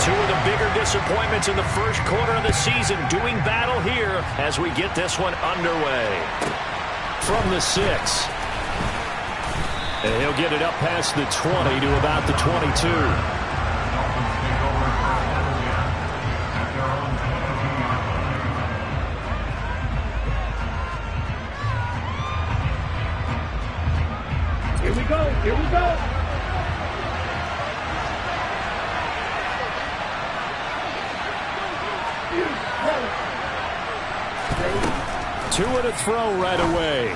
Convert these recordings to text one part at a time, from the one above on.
Two of the bigger disappointments in the first quarter of the season doing battle here as we get this one underway. From the 6. And he'll get it up past the 20 to about the 22. Here we go. Here we go. Two and a throw right away.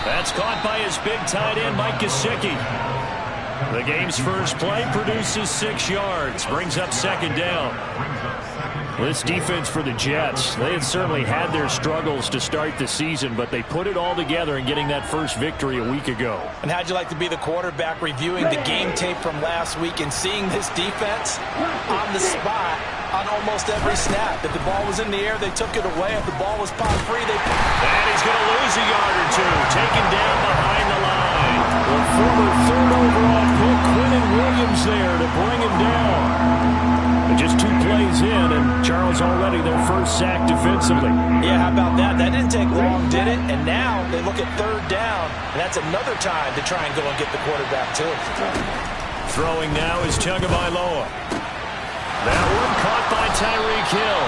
That's caught by his big tight end, Mike Gesicki. The game's first play produces 6 yards, brings up second down. This defense for the Jets, they had certainly had their struggles to start the season, but they put it all together in getting that first victory a week ago. And how'd you like to be the quarterback reviewing the game tape from last week and seeing this defense on the spot on almost every snap? If the ball was in the air, they took it away. If the ball was popped free, they... And he's going to lose a yard or two, taken down behind the line. The former third overall pick, Quentin Williams there to bring him down. Just 2 plays in, and Charles already their first sack defensively. Yeah, how about that? That didn't take long, did it? And now they look at third down, and that's another time to try and go and get the quarterback, too. Throwing now is Tagovailoa. That one caught by Tyreek Hill.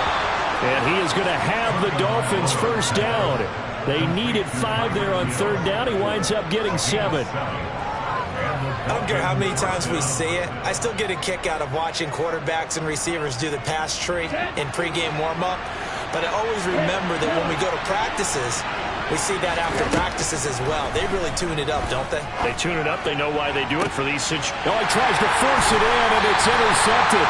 And he is going to have the Dolphins first down. They needed 5 there on third down. He winds up getting 7. I don't care how many times we see it. I still get a kick out of watching quarterbacks and receivers do the pass tree in pregame warm-up. But I always remember that when we go to practices, we see that after practices as well. They really tune it up, don't they? They tune it up. They know why they do it for these situations. Oh, he tries to force it in, and it's intercepted.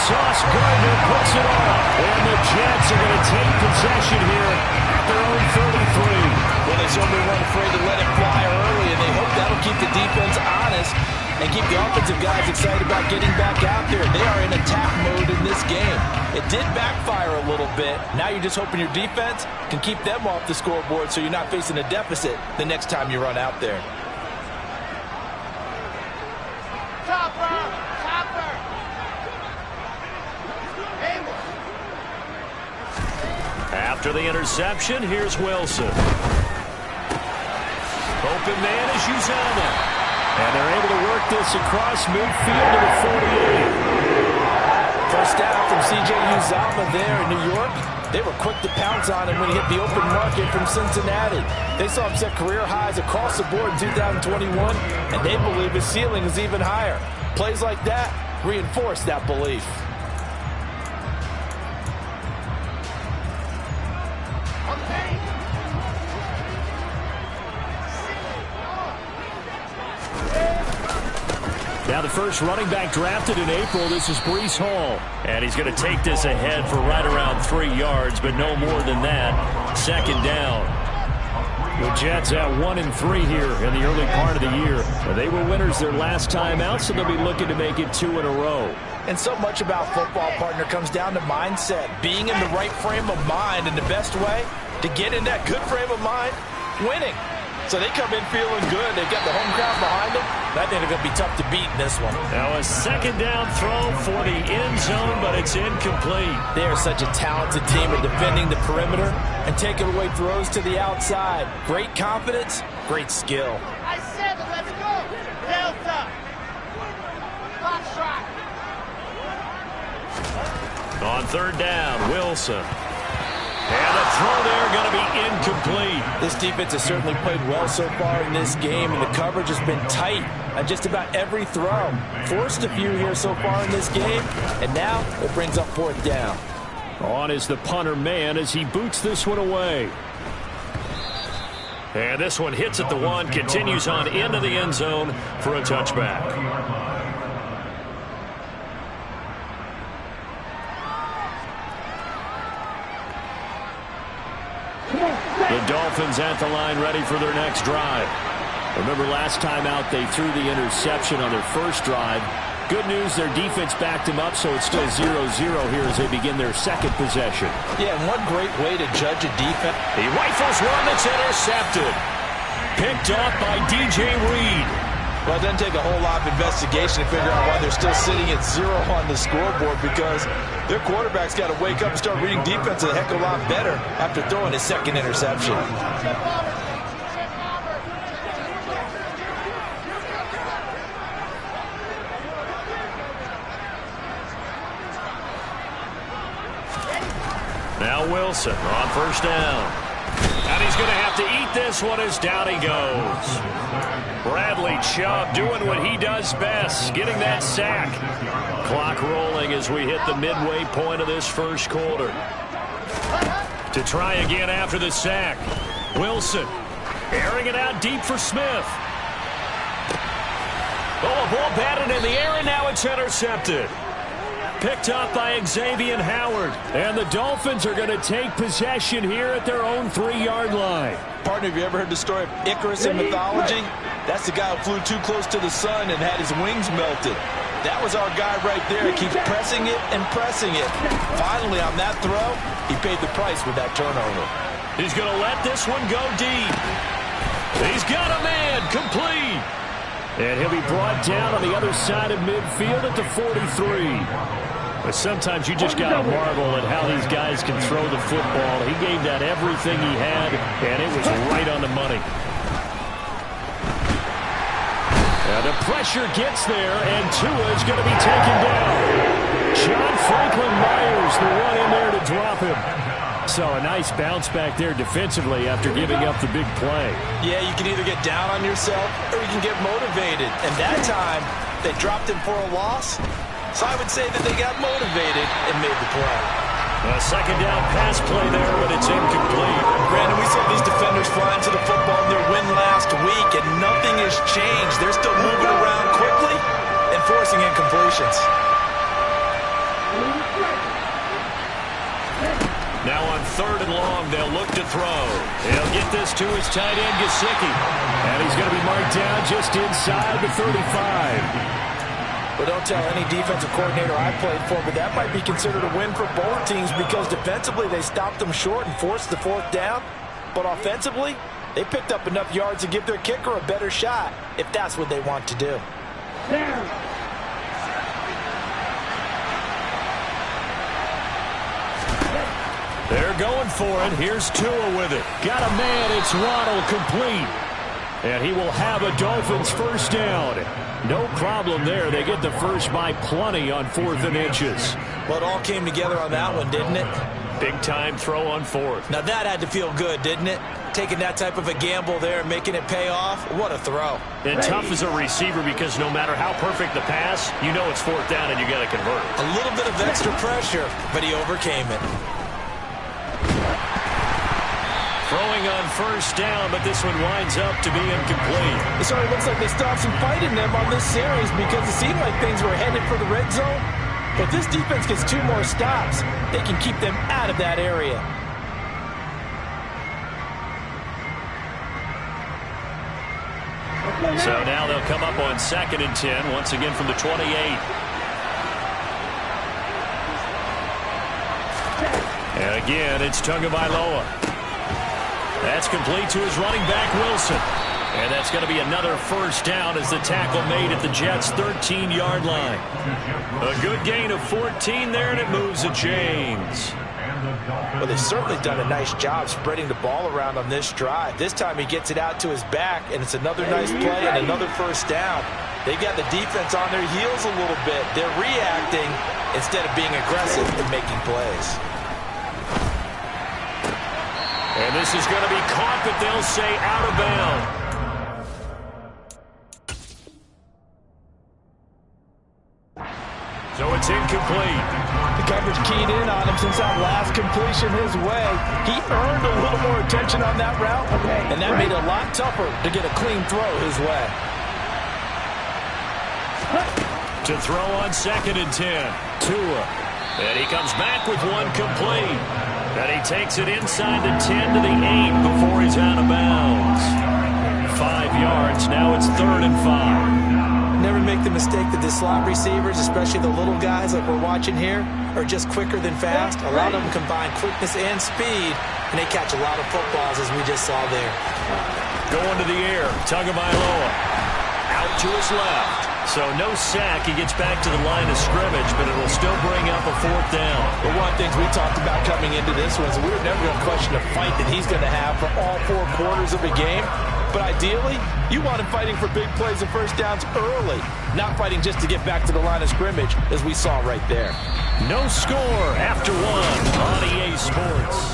Sauce Gardner puts it off. And the Jets are going to take possession here at their own 33. Well, they certainly weren't afraid to let it fly early, and they hope that'll keep the defense honest and keep the offensive guys excited about getting back out there. They are in attack mode in this game. It did backfire a little bit. Now you're just hoping your defense can keep them off the scoreboard so you're not facing a deficit the next time you run out there. After the interception, here's Wilson. Open man is Uzomah. And they're able to work this across midfield to the 48. First down from C.J. Uzomah there in New York. They were quick to pounce on him when he hit the open market from Cincinnati. They saw him set career highs across the board in 2021, and they believe his ceiling is even higher. Plays like that reinforce that belief. Now the first running back drafted in April, this is Breece Hall. And he's going to take this ahead for right around 3 yards, but no more than that. Second down. The Jets at 1-3 here in the early part of the year. They were winners their last time out, so they'll be looking to make it 2 in a row. And so much about football, partner, comes down to mindset. Being in the right frame of mind, and the best way to get in that good frame of mind, winning. So they come in feeling good. They've got the home crowd behind them. I think they're going to be tough to beat in this one. Now a second down throw for the end zone, but it's incomplete. They are such a talented team at defending the perimeter and taking away throws to the outside. Great confidence, great skill. I said, let's go. Delta. Hot shot. On third down, Wilson. And the throw there going to be incomplete. This defense has certainly played well so far in this game, and the coverage has been tight on just about every throw. Forced a few here so far in this game, and now it brings up fourth down. On is the punter man as he boots this one away. And this one hits at the 1, continues on into the end zone for a touchback. The Dolphins at the line ready for their next drive. Remember last time out they threw the interception on their first drive. Good news, their defense backed them up, so it's still 0-0 here as they begin their second possession. Yeah, and one great way to judge a defense. He rifles one that's intercepted. Picked off by DJ Reed. Well, it doesn't take a whole lot of investigation to figure out why they're still sitting at 0 on the scoreboard, because their quarterback's got to wake up and start reading defense a heck of a lot better after throwing his second interception. Now Wilson on first down. And he's going to have to eat this one as down he goes. Bradley Chubb doing what he does best, getting that sack. Clock rolling as we hit the midway point of this first quarter. To try again after the sack. Wilson airing it out deep for Smith. Oh, a ball batted in the air, and now it's intercepted. Picked up by Xavier Howard. And the Dolphins are going to take possession here at their own 3-yard line. Partner, have you ever heard the story of Icarus in mythology? That's the guy who flew too close to the sun and had his wings melted. That was our guy right there. He keeps pressing it and pressing it. Finally, on that throw, he paid the price with that turnover. He's going to let this one go deep. He's got a man, complete. And he'll be brought down on the other side of midfield at the 43. But sometimes you just got to marvel at how these guys can throw the football. He gave that everything he had, and it was right on the money. Now the pressure gets there, and Tua is going to be taken down. John Franklin Myers, the one in there to drop him. So a nice bounce back there defensively after giving up the big play. Yeah, you can either get down on yourself or you can get motivated. And that time, they dropped him for a loss. So I would say that they got motivated and made the play. A second down pass play there, but it's incomplete. Brandon, we saw these defenders flying to the football in their win last week, and nothing has changed. They're still moving around quickly and forcing incompletions. Now on 3rd and long, they'll look to throw. He'll get this to his tight end, Gesicki. And he's going to be marked down just inside the 35. But don't tell any defensive coordinator I played for, but that might be considered a win for both teams because defensively they stopped them short and forced the 4th down. But offensively, they picked up enough yards to give their kicker a better shot if that's what they want to do. They're going for it. Here's Tua with it. Got a man. It's Waddle, complete. And he will have a Dolphins first down. No problem there. They get the first by plenty on 4th and inches. Well, it all came together on that one, didn't it? Big-time throw on 4th. Now that had to feel good, didn't it? Taking that type of a gamble there and making it pay off. What a throw. And tough as a receiver because no matter how perfect the pass, you know it's 4th down and you got to convert. A little bit of extra pressure, but he overcame it. Throwing on first down, but this one winds up to be incomplete. It sort of looks like they stopped some fight in them on this series because it seemed like things were headed for the red zone. But this defense gets 2 more stops. They can keep them out of that area. So now they'll come up on 2nd and 10, once again from the 28. And again, it's Tagovailoa. That's complete to his running back, Wilson. And that's going to be another first down as the tackle made at the Jets' 13-yard line. A good gain of 14 there, and it moves the chains. Well, they've certainly done a nice job spreading the ball around on this drive. This time he gets it out to his back, and it's another nice play and another first down. They've got the defense on their heels a little bit. They're reacting instead of being aggressive and making plays. And this is going to be caught, but they'll say out of bounds. So it's incomplete. The coverage keyed in on him since that last completion his way. He earned a little more attention on that route, and that made it a lot tougher to get a clean throw his way. To throw on 2nd and 10. Tua. And he comes back with one complete. And he takes it inside the 10 to the 8 before he's out of bounds. 5 yards. Now it's 3rd and 5. Never make the mistake that the slot receivers, especially the little guys like we're watching here, are just quicker than fast. A lot of them combine quickness and speed, and they catch a lot of footballs, as we just saw there. Going to the air. Tagovailoa. Out to his left. So no sack. He gets back to the line of scrimmage, but it'll still bring up a 4th down. Well, one of the things we talked about coming into this was we were never going to question the fight that he's going to have for all 4 quarters of a game. But ideally, you want him fighting for big plays and first downs early, not fighting just to get back to the line of scrimmage, as we saw right there. No score after 1 on EA Sports.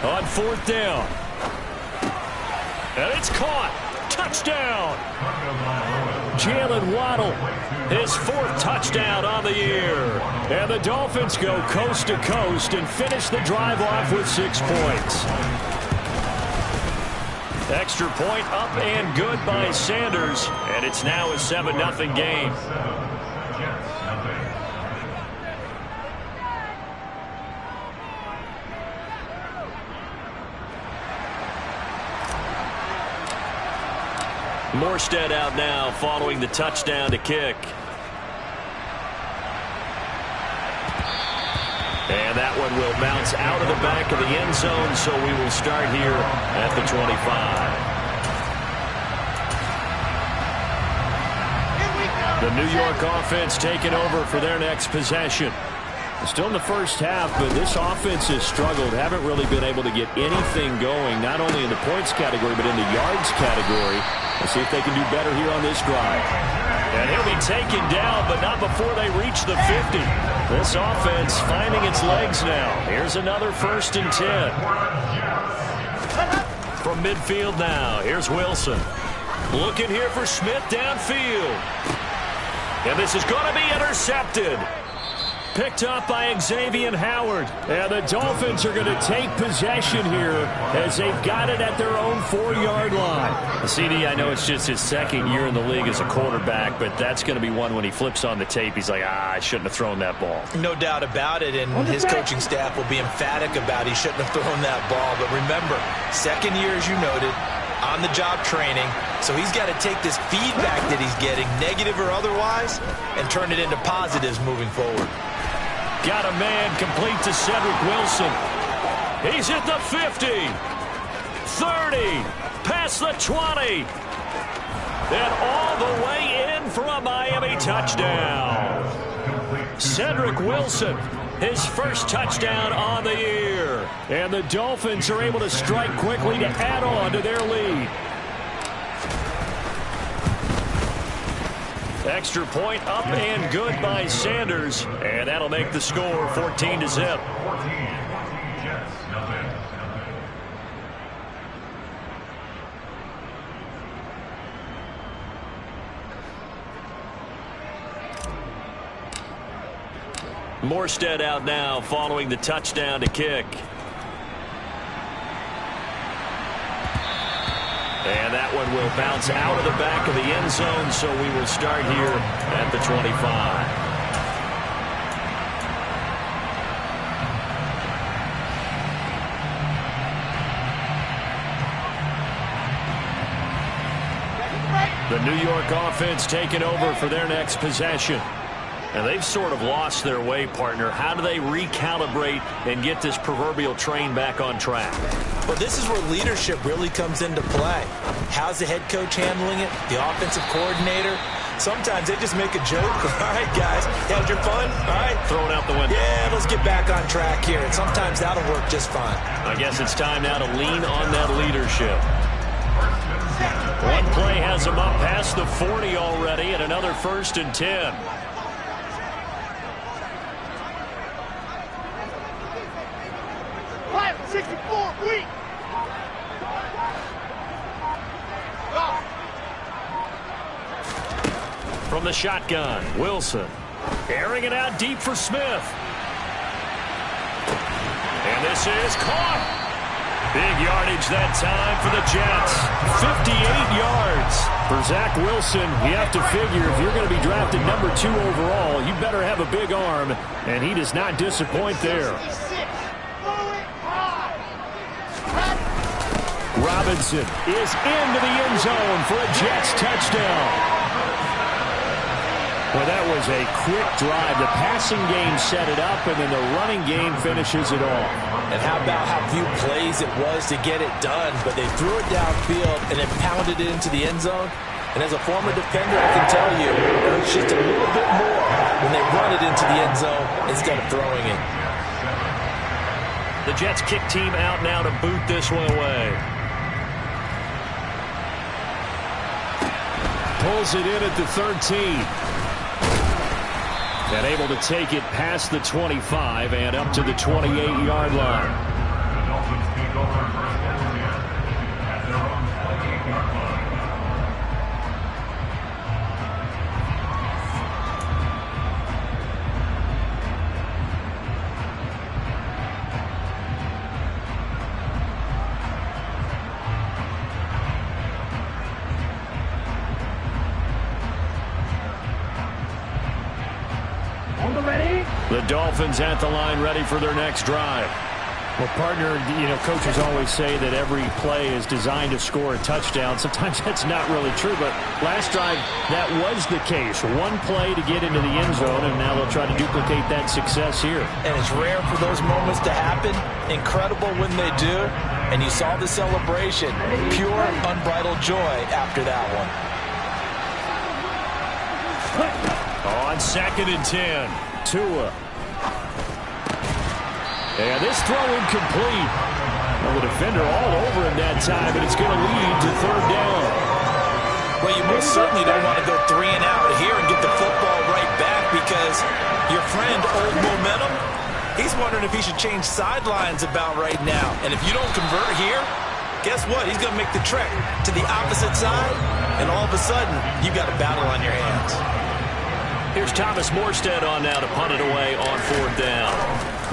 On 4th down. And it's caught. Touchdown. Jalen Waddle, his 4th touchdown on the year. And the Dolphins go coast to coast and finish the drive off with 6 points. Extra point up and good by Sanders. And it's now a 7-0 game. Morstead out now following the touchdown to kick. And that one will bounce out of the back of the end zone, so we will start here at the 25. The New York offense taking over for their next possession. Still in the first half, but this offense has struggled. Haven't really been able to get anything going, not only in the points category, but in the yards category. Let's see if they can do better here on this drive. And he'll be taken down, but not before they reach the 50. This offense finding its legs now. Here's another 1st and 10. From midfield now, here's Wilson. Looking here for Smith downfield. And this is going to be intercepted. Picked up by Xavier Howard. And the Dolphins are going to take possession here as they've got it at their own 4-yard line. CD, I know it's just his 2nd year in the league as a quarterback, but that's going to be one when he flips on the tape. He's like, I shouldn't have thrown that ball. No doubt about it, and his coaching staff will be emphatic about he shouldn't have thrown that ball. But remember, 2nd year, as you noted, on-the-job training. So he's got to take this feedback that he's getting, negative or otherwise, and turn it into positives moving forward. Got a man complete to Cedric Wilson. He's at the 50, 30, past the 20, and all the way in for a Miami touchdown. Cedric Wilson, his 1st touchdown on the year. And the Dolphins are able to strike quickly to add on to their lead. Extra point up and good by Sanders. And that'll make the score 14-0. Morstead out now following the touchdown to kick. And that one will bounce out of the back of the end zone, so we will start here at the 25. The New York offense taking over for their next possession. And they've sort of lost their way, partner. How do they recalibrate and get this proverbial train back on track? Well, this is where leadership really comes into play. How's the head coach handling it? The offensive coordinator? Sometimes they just make a joke. All right, guys, had your fun? All right. Throw it out the window. Yeah, let's get back on track here. And sometimes that'll work just fine. I guess it's time now to lean on that leadership. One play has them up past the 40 already, and another 1st and 10. From the shotgun, Wilson airing it out deep for Smith. And this is caught. Big yardage that time for the Jets. 58 yards. For Zach Wilson, you have to figure if you're going to be drafted number 2 overall, you better have a big arm, and he does not disappoint there. Robinson is into the end zone for a Jets touchdown. Well, that was a quick drive. The passing game set it up, and then the running game finishes it off. And how about how few plays it was to get it done, but they threw it downfield and then pounded it into the end zone. And as a former defender, I can tell you, there's just a little bit more when they run it into the end zone instead of throwing it. The Jets kick team out now to boot this one away. Pulls it in at the 13. And able to take it past the 25 and up to the 28-yard line. The Dolphins at the line ready for their next drive. Well, partner, coaches always say that every play is designed to score a touchdown. Sometimes that's not really true, but last drive, that was the case. One play to get into the end zone, and now they'll try to duplicate that success here. And it's rare for those moments to happen. Incredible when they do. And you saw the celebration. Pure, unbridled joy after that one. On 2nd and 10. Tua. And this throw incomplete. Well, the defender all over him that time, and it's going to lead to 3rd down. Well, you most certainly don't want to go 3 and out here and get the football right back because your friend, Old Momentum, he's wondering if he should change sidelines about right now. And if you don't convert here, guess what? He's going to make the trek to the opposite side, and all of a sudden, you've got a battle on your hands. Here's Thomas Morstead on now to punt it away on 4th down.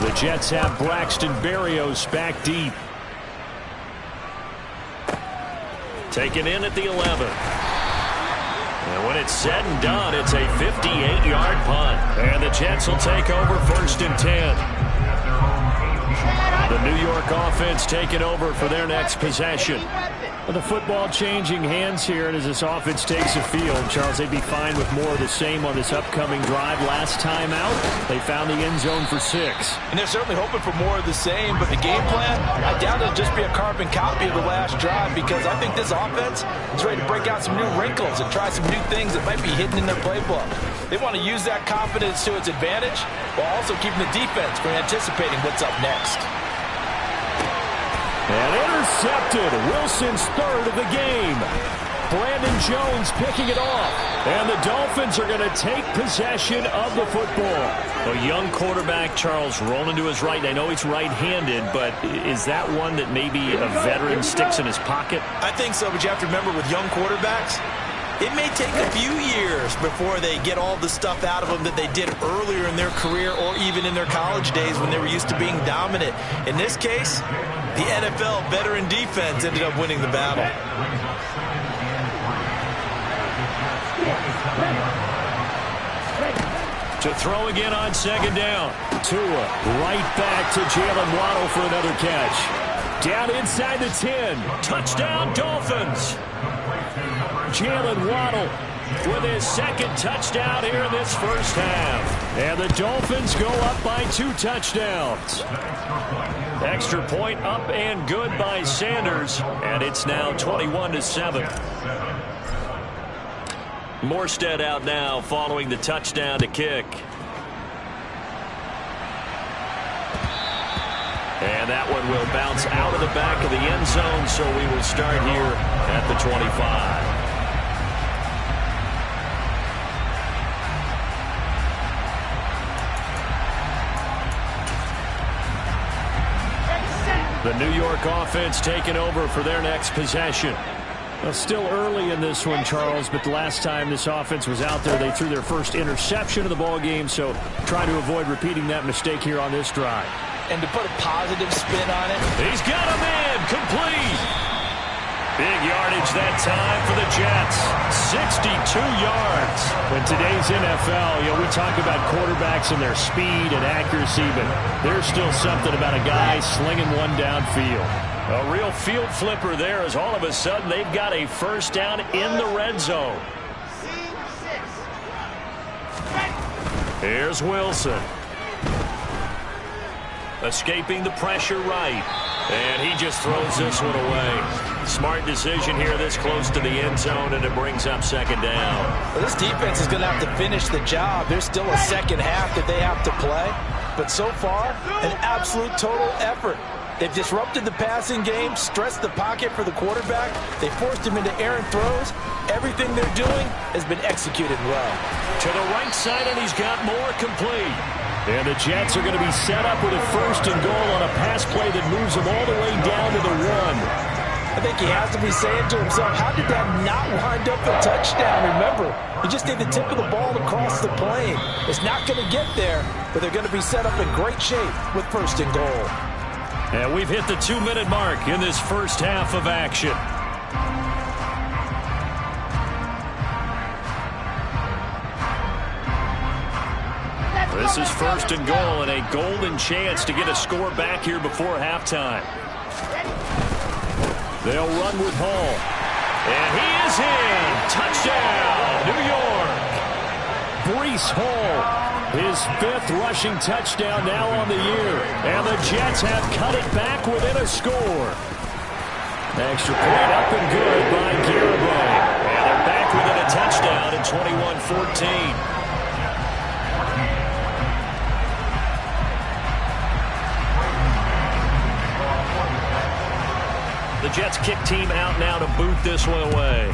The Jets have Braxton Berrios back deep. Taken in at the 11. And when it's said and done, it's a 58-yard punt. And the Jets will take over 1st and 10. The New York offense taking over for their next possession. Well, the football changing hands here, and as this offense takes the field, Charles, they'd be fine with more of the same on this upcoming drive. Last time out, they found the end zone for 6. And they're certainly hoping for more of the same, but the game plan, I doubt it'll just be a carbon copy of the last drive because I think this offense is ready to break out some new wrinkles and try some new things that might be hidden in their playbook. They want to use that confidence to its advantage while also keeping the defense from anticipating what's up next. And intercepted. Wilson's 3rd of the game. Brandon Jones picking it off. And the Dolphins are going to take possession of the football. A young quarterback, Charles, rolling to his right. I know he's right-handed, but is that one that maybe a veteran sticks in his pocket? I think so, but you have to remember with young quarterbacks, it may take a few years before they get all the stuff out of them that they did earlier in their career or even in their college days when they were used to being dominant. In this case, the NFL veteran defense ended up winning the battle. To throw again on 2nd down. Tua right back to Jalen Waddle for another catch. Down inside the 10. Touchdown Dolphins. Jalen Waddle with his 2nd touchdown here in this first half. And the Dolphins go up by 2 touchdowns. Extra point up and good by Sanders. And it's now 21-7. Morstead out now following the touchdown to kick. And that one will bounce out of the back of the end zone, so we will start here at the 25. The New York offense taking over for their next possession. Well, still early in this one, Charles, but the last time this offense was out there, they threw their first interception of the ball game, so try to avoid repeating that mistake here on this drive. and to put a positive spin on it. He's got him in. Complete. Big yardage that time for the Jets. 62 yards. In today's NFL, we talk about quarterbacks and their speed and accuracy, but there's still something about a guy slinging one downfield. A real field flipper there as all of a sudden they've got a first down in the red zone. Here's Wilson. Escaping the pressure right. And he just throws this one away. Smart decision here this close to the end zone, and it brings up second down. Well, this defense is going to have to finish the job. There's still a second half that they have to play. But so far, an absolute total effort. They've disrupted the passing game, stressed the pocket for the quarterback. They forced him into errant throws. Everything they're doing has been executed well. To the right side, and he's got more complete. And the Jets are going to be set up with a first and goal on a pass play that moves them all the way down to the 1. I think he has to be saying to himself, how did that not wind up a touchdown? Remember, he just need the tip of the ball across the plane. It's not going to get there, but they're going to be set up in great shape with first and goal. And we've hit the 2-minute mark in this first half of action. This is first and goal and a golden chance to get a score back here before halftime. They'll run with Hall. And he is in. Touchdown, New York. Breece Hall, his 5th rushing touchdown now on the year. And the Jets have cut it back within a score. Extra point up and good by Garibay. And they're back within a touchdown at 21-14. The Jets kick team out now to boot this one away.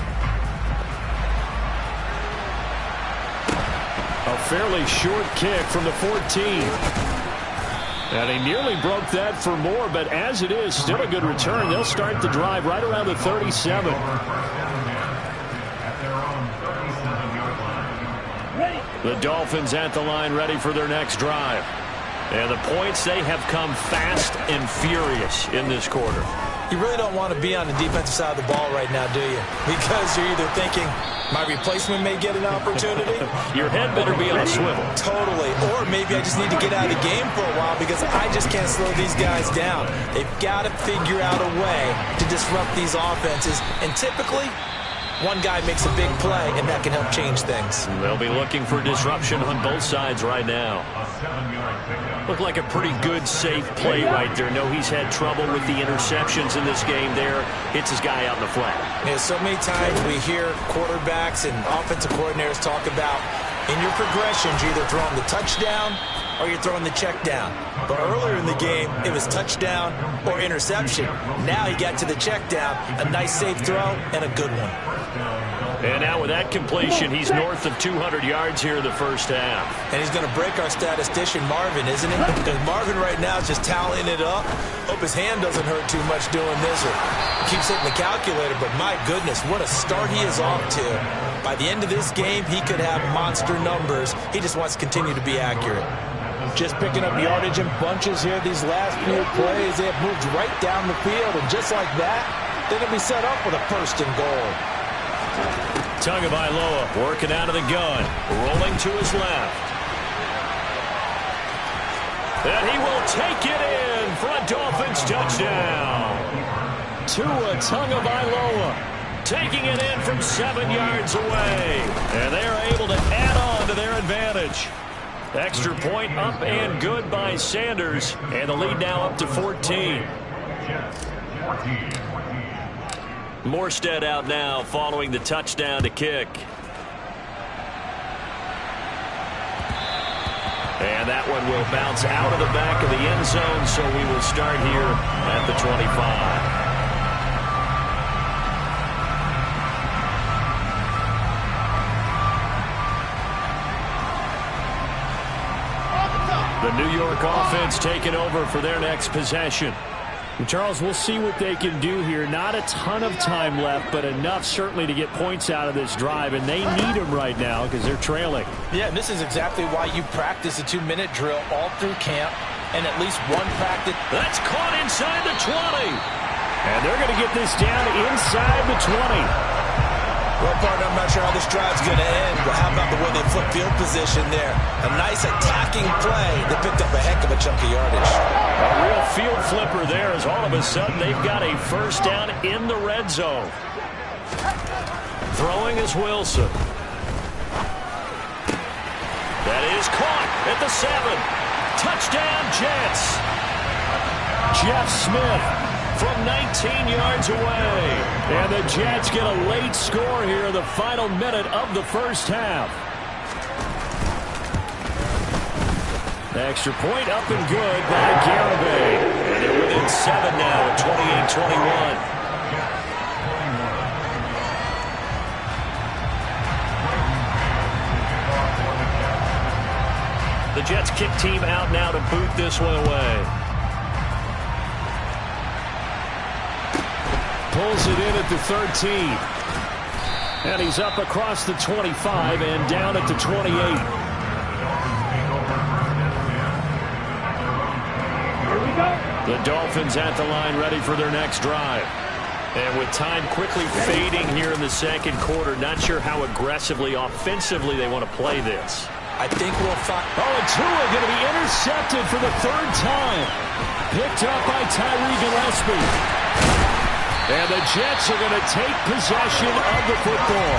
A fairly short kick from the 14. And he nearly broke that for more, but as it is, still a good return. They'll start the drive right around the 37. The Dolphins at the line ready for their next drive. And the points, they have come fast and furious in this quarter. You really don't want to be on the defensive side of the ball right now, do you? Because you're either thinking, my replacement may get an opportunity. Your head better be on a swivel. Totally. Or maybe I just need to get out of the game for a while because I just can't slow these guys down. They've got to figure out a way to disrupt these offenses. And typically, one guy makes a big play, and that can help change things. They'll be looking for disruption on both sides right now. Looked like a pretty good, safe play right there. No, he's had trouble with the interceptions in this game there. Hits his guy out in the flat. Yeah, so many times we hear quarterbacks and offensive coordinators talk about in your progressions, you're either throwing the touchdown or you're throwing the check down. But earlier in the game, it was touchdown or interception. Now he got to the check down, a nice safe throw, and a good one. And now with that completion, he's north of 200 yards here in the first half. And he's going to break our statistician, Marvin, isn't he? Because Marvin right now is just tallying it up. Hope his hand doesn't hurt too much doing this or keeps hitting the calculator. But my goodness, what a start he is off to. By the end of this game, he could have monster numbers. He just wants to continue to be accurate. Just picking up yardage in bunches here these last few plays. They have moved right down the field. And just like that, they're going to be set up with a first and goal. Tagovailoa working out of the gun, rolling to his left. And he will take it in for a Dolphins touchdown. Tua Tagovailoa taking it in from 7 yards away. And they are able to add on to their advantage. Extra point up and good by Sanders. And the lead now up to 14. Morstead out now following the touchdown to kick. And that one will bounce out of the back of the end zone, so we will start here at the 25. The New York offense taking over for their next possession. Charles, we'll see what they can do here. Not a ton of time left, but enough certainly to get points out of this drive, and they need them right now because they're trailing. Yeah, and this is exactly why you practice a 2-minute drill all through camp and at least one practice. That's caught inside the 20. And they're going to get this down inside the 20. Well, partner, I'm not sure how this drive's going to end, but how about the way they flip field position there? A nice attacking play. They picked up a heck of a chunk of yardage. A real field flipper there as all of a sudden they've got a first down in the red zone. Throwing is Wilson. That is caught at the 7. Touchdown, Jets. Jeff Smith from 19 yards away. And the Jets get a late score here in the final minute of the first half. The extra point up and good by Garibay. And they're within 7 now at 28-21. The Jets kick team out now to boot this one away. Pulls it in at the 13. And he's up across the 25 and down at the 28. The Dolphins at the line ready for their next drive. And with time quickly fading here in the second quarter, not sure how aggressively, offensively they want to play this. I think we'll find... Oh, and Tua going to be intercepted for the 3rd time. Picked up by Tyree Gillespie. And the Jets are going to take possession of the football.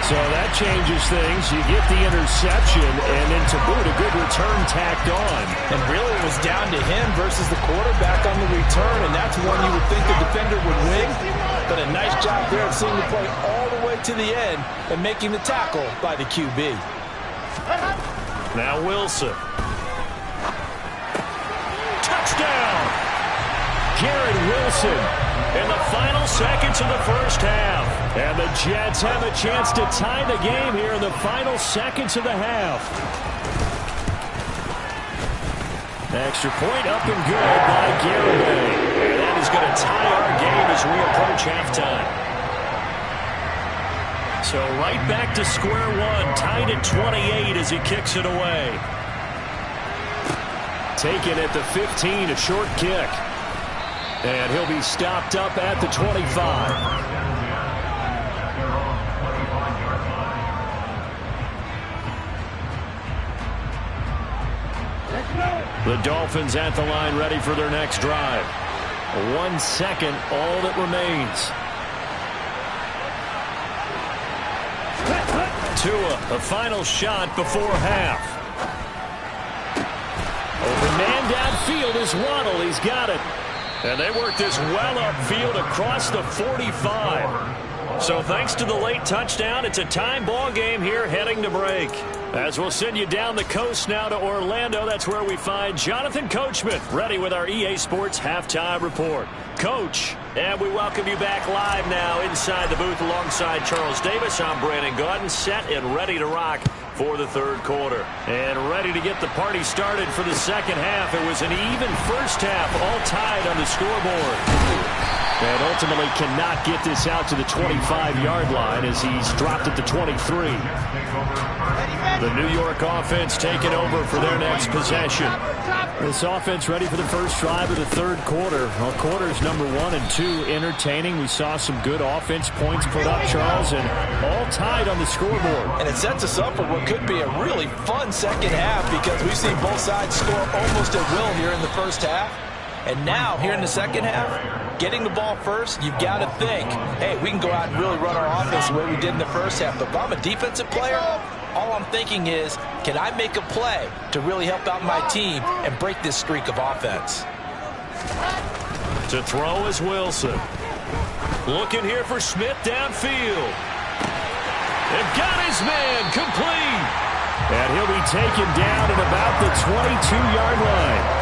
So that changes things. You get the interception, and then to boot, a good return tacked on. And really it was down to him versus the quarterback on the return, and that's one you would think the defender would win. But a nice job there of seeing the play all the way to the end and making the tackle by the QB. Now Wilson. Touchdown! Garrett Wilson. In the final seconds of the first half. And the Jets have a chance to tie the game here in the final seconds of the half. Extra point up and good by Garibay. And that is going to tie our game as we approach halftime. So right back to square one, tied at 28 as he kicks it away. Taken at the 15, a short kick. And he'll be stopped up at the 25. The Dolphins at the line ready for their next drive. 1 second, all that remains. Tua, the final shot before half. Over man downfield is Waddle. He's got it. And they work this well upfield across the 45. So thanks to the late touchdown, it's a time ball game here heading to break. As we'll send you down the coast now to Orlando, that's where we find Jonathan Coachman ready with our EA Sports Halftime Report. Coach, and we welcome you back live now inside the booth alongside Charles Davis. I'm Brandon Gaudin, set and ready to rock for the third quarter. And ready to get the party started for the second half. It was an even first half, all tied on the scoreboard. And ultimately cannot get this out to the 25-yard line as he's dropped at the 23. The New York offense taking over for their next possession. This offense ready for the first drive of the third quarter. Well, quarters number 1 and 2 entertaining. We saw some good offense points put up, Charles, and all tied on the scoreboard. And it sets us up for what could be a really fun second half because we've seen both sides score almost at will here in the first half. And now, here in the second half, getting the ball first, you've got to think, hey, we can go out and really run our offense the way we did in the first half. But if I'm a defensive player, all I'm thinking is, can I make a play to really help out my team and break this streak of offense? To throw is Wilson. Looking here for Smith downfield. And got his man complete. And he'll be taken down at about the 22-yard line.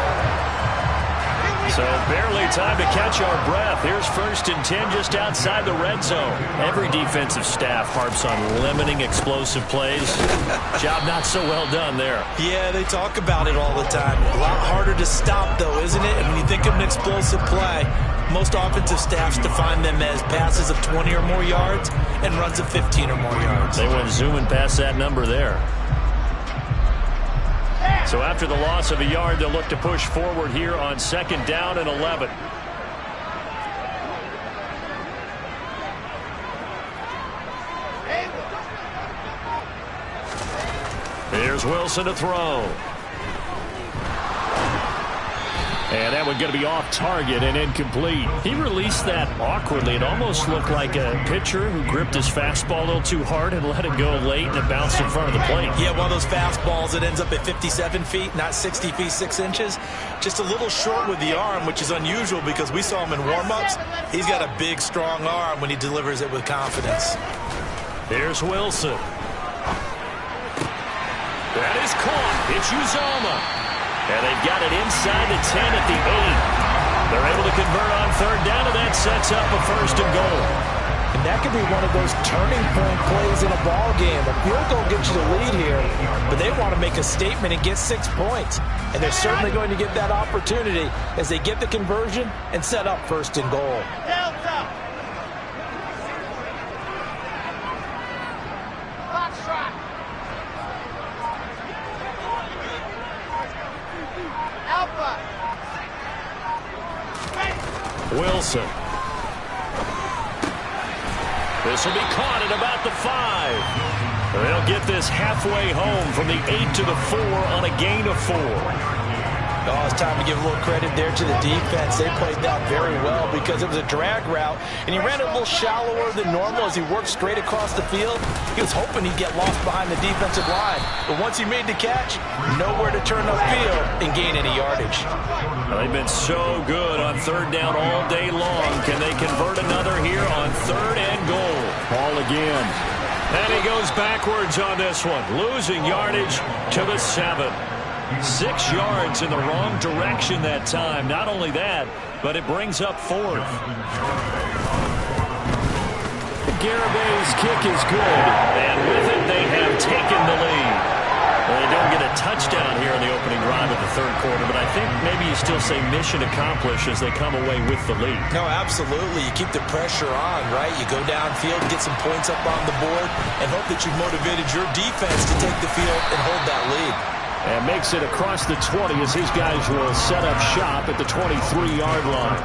So So barely time to catch our breath. Here's 1st and 10 just outside the red zone. Every defensive staff harps on limiting explosive plays. Job not so well done there. Yeah, they talk about it all the time. A lot harder to stop, though, isn't it? And when you think of an explosive play, most offensive staffs define them as passes of 20 or more yards and runs of 15 or more yards. They went zooming past that number there. So after the loss of a yard, they'll look to push forward here on 2nd down and 11. Here's Wilson to throw. And that one going to be off target and incomplete. He released that awkwardly. It almost looked like a pitcher who gripped his fastball a little too hard and let it go late, and it bounced in front of the plate. Yeah, one of those fastballs that ends up at 57 feet, not 60 feet 6 inches. Just a little short with the arm, which is unusual because we saw him in warm-ups. He's got a big, strong arm when he delivers it with confidence. Here's Wilson. That is caught. It's Uzomah. And they've got it inside the 10 at the 8. They're able to convert on 3rd down, and that sets up a 1st and goal. And that could be one of those turning point plays in a ball game. A field goal gets you the lead here, but they want to make a statement and get 6 points. And they're certainly going to get that opportunity as they get the conversion and set up 1st and goal. Delta. Foxtrot. Alpha. Wilson. This will be caught at about the 5. They'll get this halfway home from the 8 to the 4 on a gain of 4. Oh, it's time to give a little credit there to the defense. They played that very well because it was a drag route, and he ran it a little shallower than normal as he worked straight across the field. He was hoping he'd get lost behind the defensive line, but once he made the catch, nowhere to turn upfield and gain any yardage. Well, they've been so good on 3rd down all day long. Can they convert another here on 3rd and goal? Ball again. And he goes backwards on this one, losing yardage to the 7. 6 yards in the wrong direction that time. Not only that, but it brings up 4th. Garabay's kick is good, and with it, they have taken the lead. Well, they don't get a touchdown here in the opening drive of the 3rd quarter, but I think maybe you still say mission accomplished as they come away with the lead. No, absolutely. You keep the pressure on, right? You go downfield, get some points up on the board, and hope that you've motivated your defense to take the field and hold that lead. And makes it across the 20 as his guys will set up shop at the 23-yard line.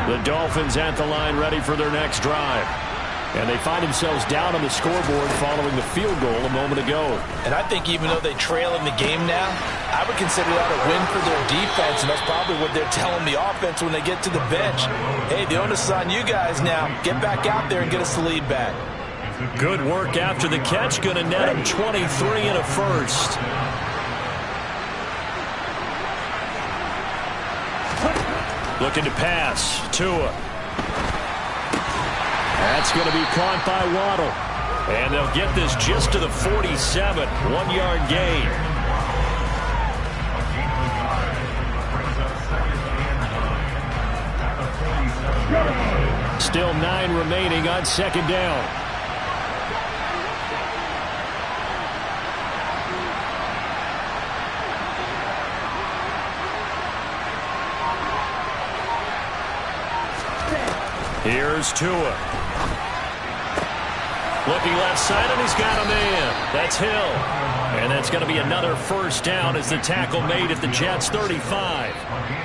The Dolphins at the line ready for their next drive. And they find themselves down on the scoreboard following the field goal a moment ago. And I think even though they trail in the game now, I would consider that a win for their defense, and that's probably what they're telling the offense when they get to the bench. Hey, the onus is on you guys now. Get back out there and get us the lead back. Good work after the catch. Going to net him 23 and a 1st. Looking to pass. Tua. That's going to be caught by Waddle. And they'll get this just to the 47. 1-yard gain. Still 9 remaining on 2nd down. Here's Tua. Looking left side, and he's got a man. That's Hill. And that's going to be another 1st down as the tackle made at the Jets' 35.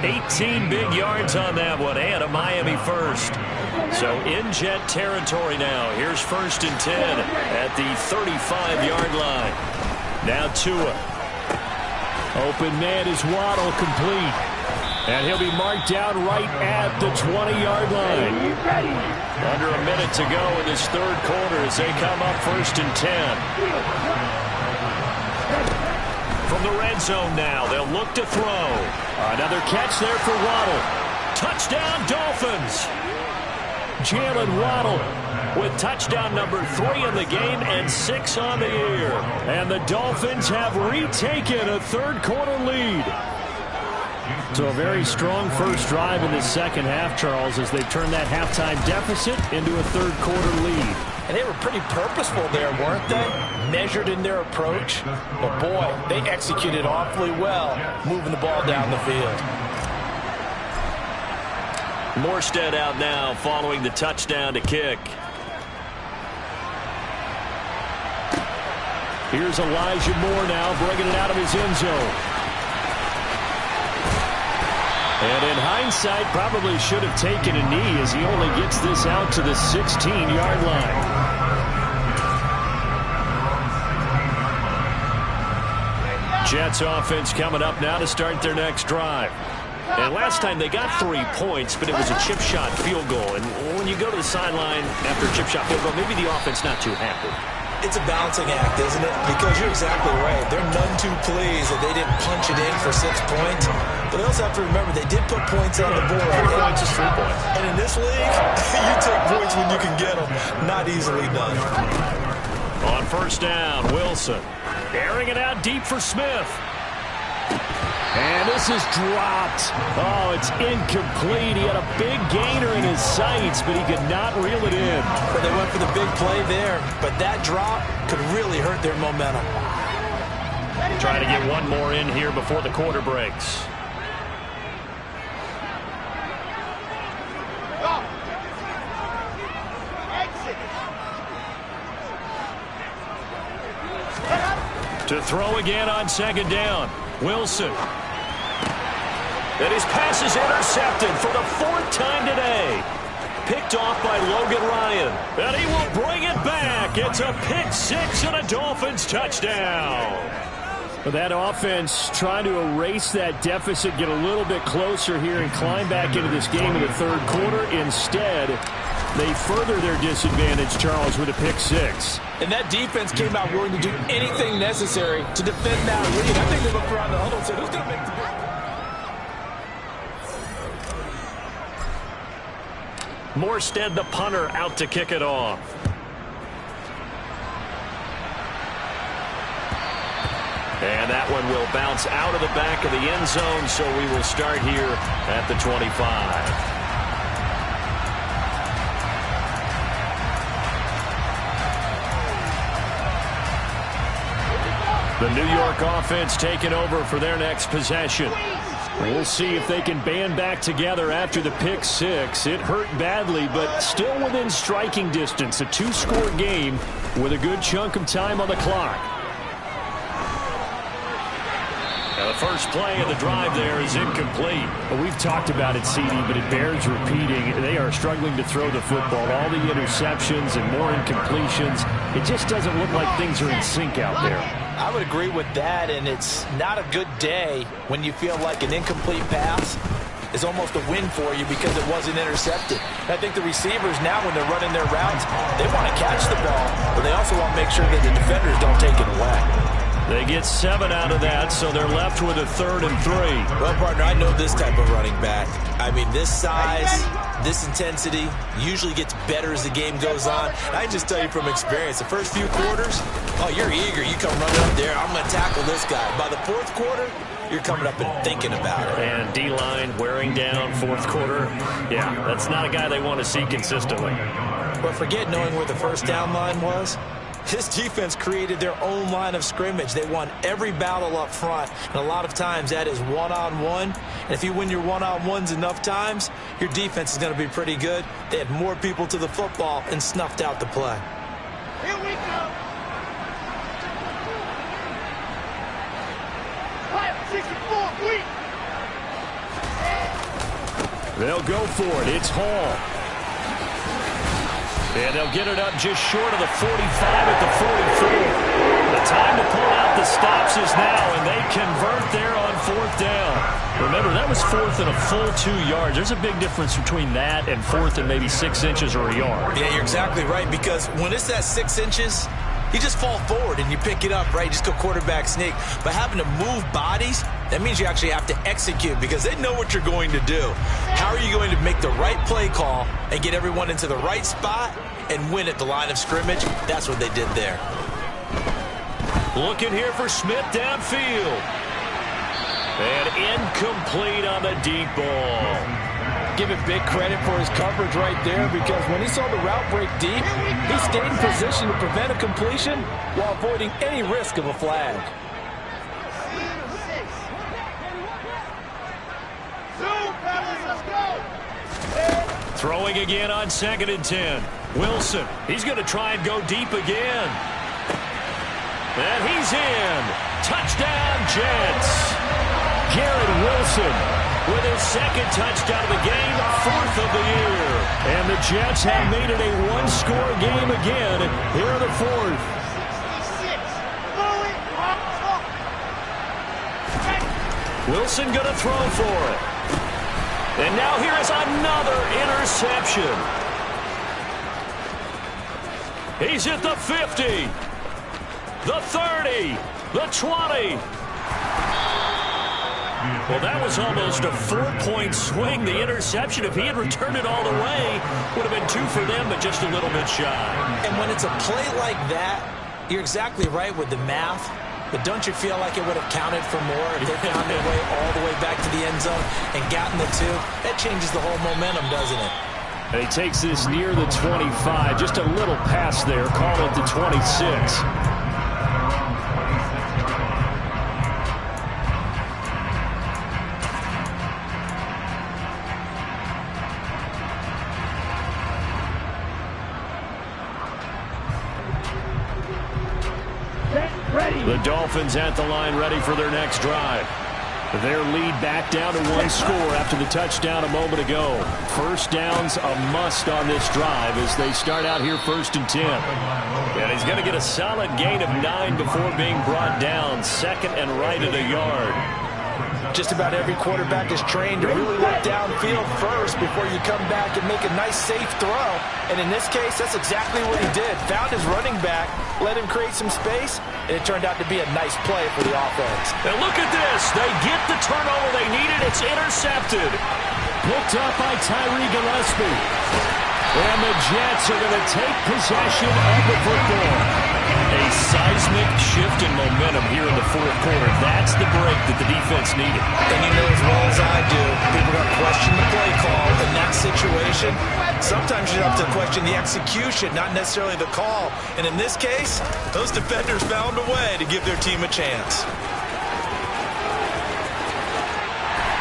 18 big yards on that one, and a Miami 1st. So in Jet territory now. Here's 1st and 10 at the 35-yard line. Now Tua. Open man is Waddle, complete. And he'll be marked down right at the 20-yard line. Under a minute to go in this 3rd quarter as they come up 1st and 10. From the red zone now, they'll look to throw. Another catch there for Waddle. Touchdown, Dolphins! Jalen Waddle with touchdown number 3 in the game and 6 on the year. And the Dolphins have retaken a third-quarter lead. So a very strong first drive in the second half, Charles, as they turn that halftime deficit into a third-quarter lead. And they were pretty purposeful there, weren't they? Measured in their approach. But, boy, they executed awfully well, moving the ball down the field. Morstead out now following the touchdown to kick. Here's Elijah Moore now bringing it out of his end zone. And in hindsight, probably should have taken a knee as he only gets this out to the 16-yard line. Jets offense coming up now to start their next drive. And last time they got 3 points, but it was a chip shot field goal. And when you go to the sideline after a chip shot field goal, maybe the offense not too happy. It's a balancing act, isn't it? Because you're exactly right. They're none too pleased that they didn't punch it in for 6 points. But they also have to remember they did put points on the board. 3 points is 3 points. And in this league, you take points when you can get them. Not easily done. On first down, Wilson. Airing it out deep for Smith. And this is dropped. Oh, it's incomplete. He had a big gainer in his sights, but he could not reel it in. But they went for the big play there. But that drop could really hurt their momentum. Try to get one more in here before the quarter breaks. Go. Exit. To throw again on second down. Wilson. And his pass is intercepted for the 4th time today. Picked off by Logan Ryan. And he will bring it back. It's a pick 6 and a Dolphins touchdown. But that offense trying to erase that deficit, get a little bit closer here and climb back into this game in the third quarter. Instead, they further their disadvantage, Charles, with a pick 6. And that defense came out willing to do anything necessary to defend that lead. I think they looked around the huddle and said, who's going to make the big... Morstead, the punter, out to kick it off. And that one will bounce out of the back of the end zone, so we will start here at the 25. The New York offense taking over for their next possession. We'll see if they can band back together after the pick 6. It hurt badly, but still within striking distance. A 2-score game with a good chunk of time on the clock. Now the first play of the drive there is incomplete. Well, we've talked about it, CD, but it bears repeating. They are struggling to throw the football. All the interceptions and more incompletions. It just doesn't look like things are in sync out there. I would agree with that, and it's not a good day when you feel like an incomplete pass is almost a win for you because it wasn't intercepted. And I think the receivers now, when they're running their routes, they want to catch the ball, but they also want to make sure that the defenders don't take it away. They get 7 out of that, so they're left with a 3rd and 3. Well, partner, I know this type of running back. I mean, this size, this intensity usually gets better as the game goes on. I can just tell you from experience, the first few quarters, oh, you're eager. You come running up there, I'm going to tackle this guy. By the 4th quarter, you're coming up and thinking about it. And D-line wearing down 4th quarter. Yeah, that's not a guy they want to see consistently. But forget knowing where the first down line was. This defense created their own line of scrimmage. They won every battle up front, and a lot of times that is one-on-one. And if you win your one-on-ones enough times, your defense is going to be pretty good. They had more people to the football and snuffed out the play. Here we go. 564, weak. They'll go for it. It's Hall. And they'll get it up just short of the 45 at the 44. The time to pull out the stops is now, and they convert there on 4th down. Remember, that was 4th and a full 2 yards. There's a big difference between that and 4th and maybe 6 inches or a yard. Yeah, you're exactly right, because when it's at 6 inches, You just fall forward and you pick it up, right? You just go quarterback sneak. But having to move bodies, that means you actually have to execute because they know what you're going to do. How are you going to make the right play call and get everyone into the right spot and win at the line of scrimmage? That's what they did there. Looking here for Smith downfield. And incomplete on the deep ball. Give it big credit for his coverage right there because when he saw the route break deep, he stayed in position to prevent a completion while avoiding any risk of a flag. Throwing again on 2nd and 10. Wilson, he's going to try and go deep again. And he's in. Touchdown, Jets. Garrett Wilson with his 2nd touchdown of the game, 4th of the year. And the Jets have made it a one-score game again here in the 4th. Wilson going to throw for it. And now here is another interception. He's at the 50, the 30, the 20. Well, that was almost a 4-point swing. The interception, if he had returned it all the way, would have been 2 for them, but just a little bit shy. And when it's a play like that, you're exactly right with the math. But don't you feel like it would have counted for more if they found their way all the way back to the end zone and gotten the 2? That changes the whole momentum, doesn't it? And he takes this near the 25. Just a little pass there. Call it the 26. The Dolphins at the line ready for their next drive. Their lead back down to 1 score after the touchdown a moment ago. First down's a must on this drive as they start out here 1st and 10. And he's going to get a solid gain of 9 before being brought down. 2nd and right at a yard. Just about every quarterback is trained to really look downfield first before you come back and make a nice, safe throw. And in this case, that's exactly what he did. Found his running back, let him create some space, and it turned out to be a nice play for the offense. And look at this. They get the turnover they needed. It's intercepted. Picked up by Tyree Gillespie. And the Jets are going to take possession of the football. A seismic shift in momentum here in the 4th quarter. That's the break that the defense needed. And you know as well as I do, people are going to question the play call in that situation. Sometimes you have to question the execution, not necessarily the call. And in this case, those defenders found a way to give their team a chance.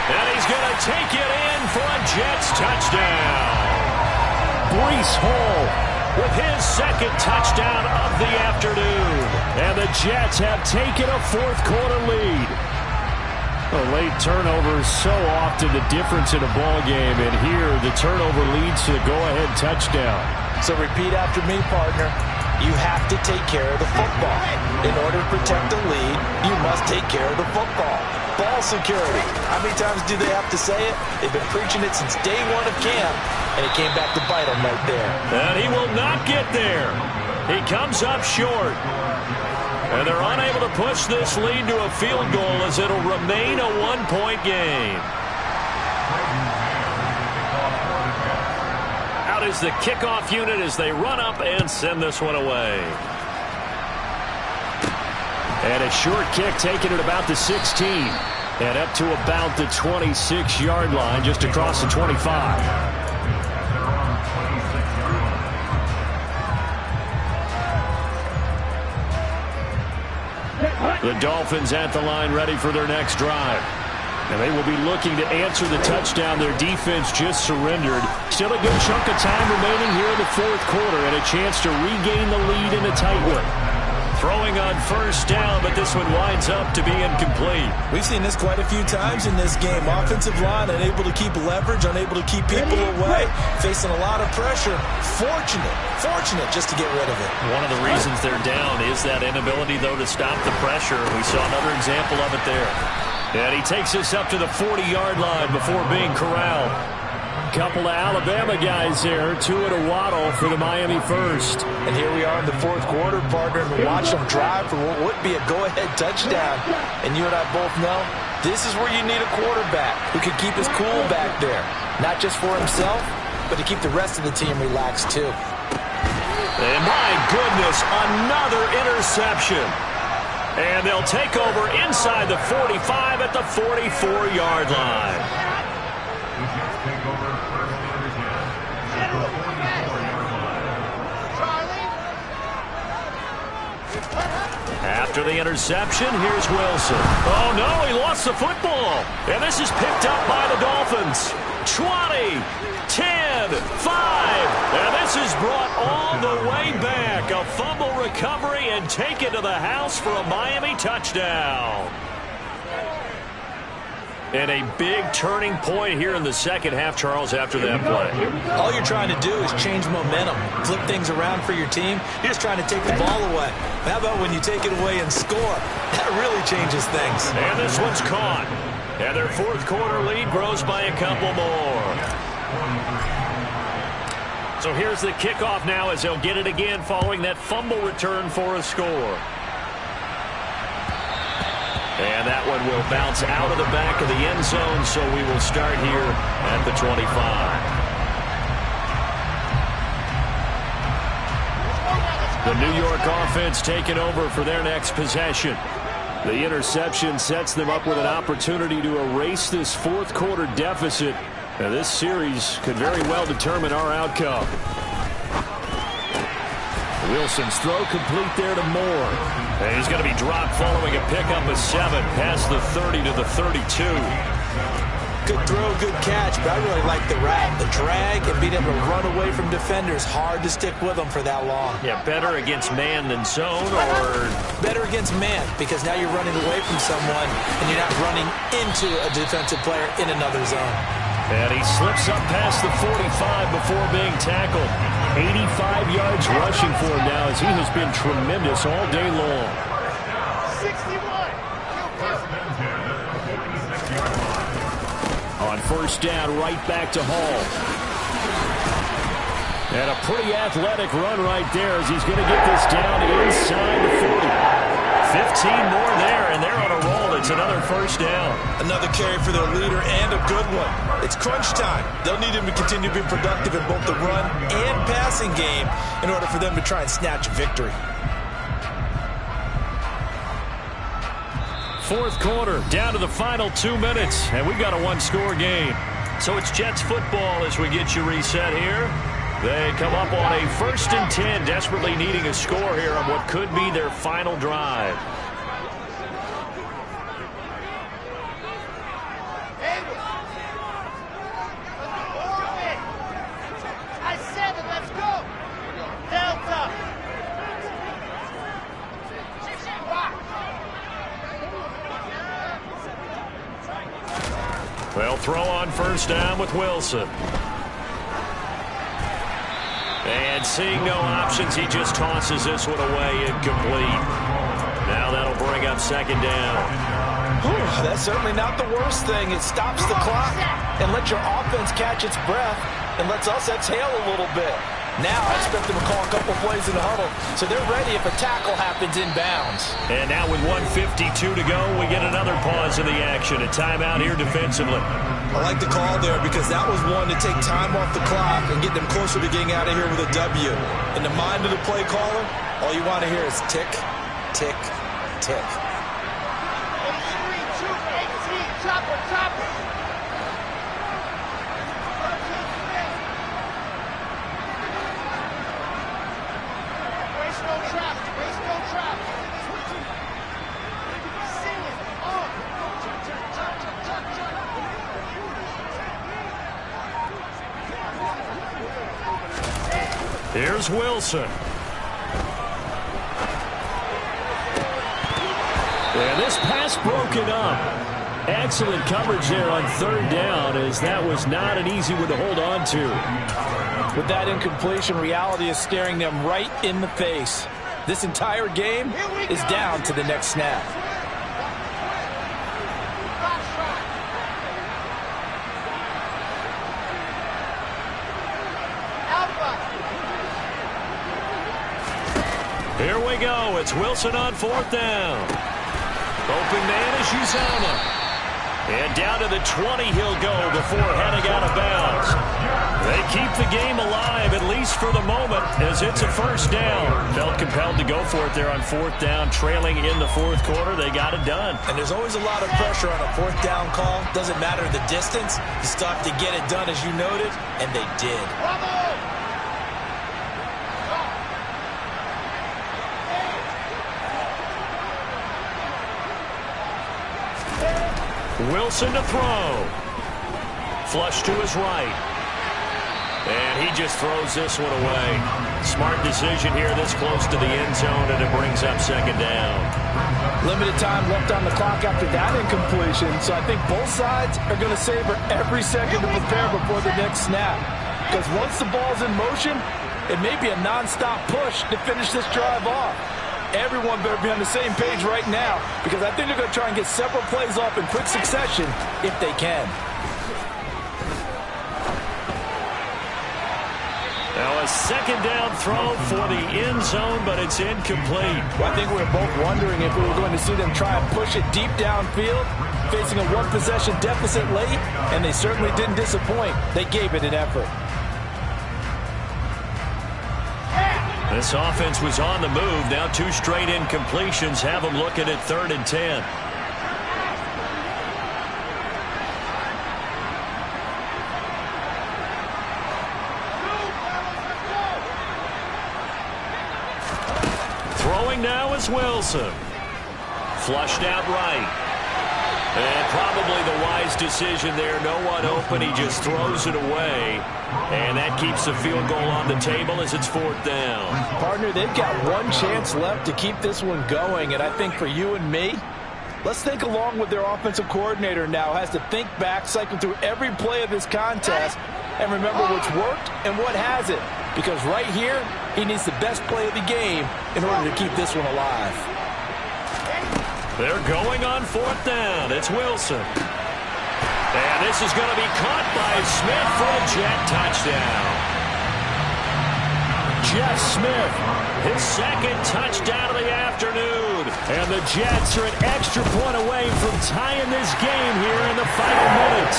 And he's going to take it in for a Jets touchdown. Breece Hall with his 2nd touchdown of the afternoon. And the Jets have taken a 4th quarter lead. A late turnover is so often the difference in a ball game, and here the turnover leads to the go-ahead touchdown. So repeat after me, partner. You have to take care of the football. In order to protect the lead, you must take care of the football. Ball security. How many times do they have to say it? They've been preaching it since day 1 of camp, and it came back to bite them right there. And he will not get there. He comes up short. And they're unable to push this lead to a field goal as it'll remain a 1-point game. Out is the kickoff unit as they run up and send this one away. And a short kick taken at about the 16. And up to about the 26-yard line, just across the 25. The Dolphins at the line ready for their next drive. And they will be looking to answer the touchdown their defense just surrendered. Still a good chunk of time remaining here in the 4th quarter and a chance to regain the lead in a tight one. Throwing on 1st down, but this one winds up to be incomplete. We've seen this quite a few times in this game. Offensive line unable to keep leverage, unable to keep people away, facing a lot of pressure. Fortunate just to get rid of it. One of the reasons they're down is that inability, though, to stop the pressure. We saw another example of it there. And he takes us up to the 40-yard line before being corralled. couple of Alabama guys there. Tua to Waddle for the Miami first. And here we are in the fourth quarter, partner, and watch them drive for what would be a go-ahead touchdown. And you and I both know this is where you need a quarterback who can keep his cool back there. Not just for himself, but to keep the rest of the team relaxed too. And my goodness, another interception. And they'll take over inside the 45 at the 44-yard line. After the interception, here's Wilson. Oh, no, he lost the football. And this is picked up by the Dolphins. 20, 10, 5. And this is brought all the way back. A fumble recovery and taken to the house for a Miami touchdown. And a big turning point here in the second half, Charles, after that play. All you're trying to do is change momentum, flip things around for your team. You're just trying to take the ball away. How about when you take it away and score? That really changes things. And this one's caught. And their fourth quarter lead grows by a couple more. So here's the kickoff now as they'll get it again following that fumble return for a score. And that one will bounce out of the back of the end zone, so we will start here at the 25. The New York offense taking over for their next possession. The interception sets them up with an opportunity to erase this fourth quarter deficit. Now, this series could very well determine our outcome. Wilson's throw complete there to Moore. And he's going to be dropped following a pickup of 7 past the 30 to the 32. Good throw, good catch, but I really like the wrap, the drag, and being able to run away from defenders. Hard to stick with them for that long. Yeah, better against man than zone, or? Better against man, because now you're running away from someone, and you're not running into a defensive player in another zone. And he slips up past the 45 before being tackled. 85 yards rushing for him now as he has been tremendous all day long. 61. On first down, right back to Hall. And a pretty athletic run right there as he's going to get this down inside the 40. 15 more there, and they're on a roll. It's another first down. Another carry for their leader, and a good one. It's crunch time. They'll need him to continue to be productive in both the run and passing game in order for them to try and snatch a victory. Fourth quarter, down to the final 2 minutes, and we've got a one-score game. So it's Jets football as we get you reset here. They come up on a 1st and 10, desperately needing a score here on what could be their final drive. I said it, let's go. Delta. They'll throw on first down with Wilson. And seeing no options, he just tosses this one away, incomplete. Now that'll bring up second down. That's certainly not the worst thing. It stops the clock and lets your offense catch its breath and lets us exhale a little bit. Now I expect them to call a couple plays in the huddle, so they're ready if a tackle happens inbounds. And now with 1:52 to go, we get another pause in the action. A timeout here defensively. I like the call there because that was one to take time off the clock and get them closer to getting out of here with a W. In the mind of the play caller, all you want to hear is tick, tick, tick. 18, chopper, chopper. Race no trap, race no trap. Sing it, oh. Here's Wilson. And this pass broken up. Excellent coverage there on third down, as that was not an easy one to hold on to. With that incompletion, reality is staring them right in the face. This entire game is down to the next snap. Here we go. It's Wilson on 4th down. Open man is Uzomah. And down to the 20 he'll go before heading out of bounds. They keep the game alive, at least for the moment, as it's a 1st down. Felt compelled to go for it there on 4th down, trailing in the 4th quarter. They got it done. And there's always a lot of pressure on a 4th down call. Doesn't matter the distance. You still have to get it done, as you noted, and they did. Wilson to throw. Flush to his right. And he just throws this one away. Smart decision here this close to the end zone, and it brings up 2nd down. Limited time left on the clock after that incompletion, so I think both sides are going to savor every second to prepare before the next snap. Because once the ball's in motion, it may be a non-stop push to finish this drive off. Everyone better be on the same page right now, because I think they're going to try and get several plays off in quick succession if they can. Now a 2nd down throw for the end zone, but it's incomplete. Well, I think we were both wondering if we were going to see them try and push it deep downfield, facing a 1-possession deficit late, and they certainly didn't disappoint. They gave it an effort. This offense was on the move. Now 2 straight incompletions have them looking at 3rd and 10. Throwing now is Wilson. Flushed out right. And probably the wise decision there. No one open. He just throws it away. And that keeps the field goal on the table as it's 4th down. Partner, they've got one chance left to keep this one going. And I think for you and me, let's think along with their offensive coordinator now. Has to think back, cycle through every play of this contest, and remember what's worked and what hasn't. Because right here, he needs the best play of the game in order to keep this one alive. They're going on 4th down. It's Wilson. And this is going to be caught by Smith for a Jet touchdown. Jeff Smith, his 2nd touchdown of the afternoon. And the Jets are an extra point away from tying this game here in the final minutes.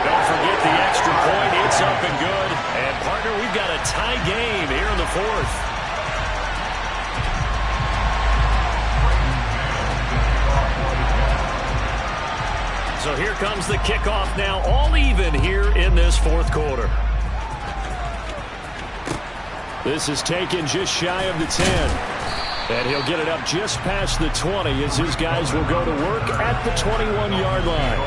Don't forget the extra point. It's up and good. And, partner, we've got a tie game here in the 4th. So here comes the kickoff now, all even here in this 4th quarter. This is taken just shy of the 10. And he'll get it up just past the 20 as his guys will go to work at the 21-yard line.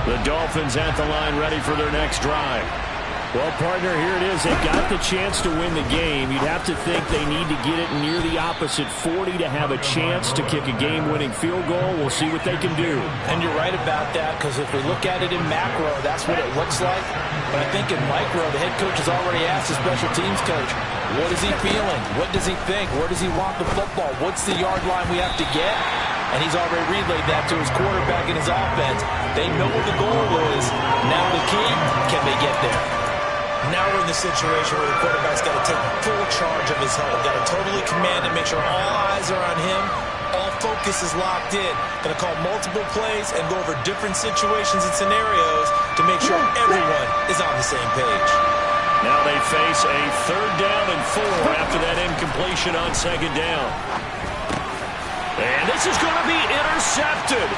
The Dolphins at the line ready for their next drive. Well, partner, here it is. They've got the chance to win the game. You'd have to think they need to get it near the opposite 40 to have a chance to kick a game-winning field goal. We'll see what they can do. And you're right about that, because if we look at it in macro, that's what it looks like. But I think in micro, the head coach has already asked the special teams coach, what is he feeling? What does he think? Where does he want the football? What's the yard line we have to get? And he's already relayed that to his quarterback and his offense. They know what the goal is. Now the key, can they get there? Now we're in the situation where the quarterback's got to take full charge of his huddle. Got to totally command and make sure all eyes are on him. All focus is locked in. Going to call multiple plays and go over different situations and scenarios to make sure everyone is on the same page. Now they face a 3rd down and 4 after that incompletion on 2nd down. And this is going to be intercepted.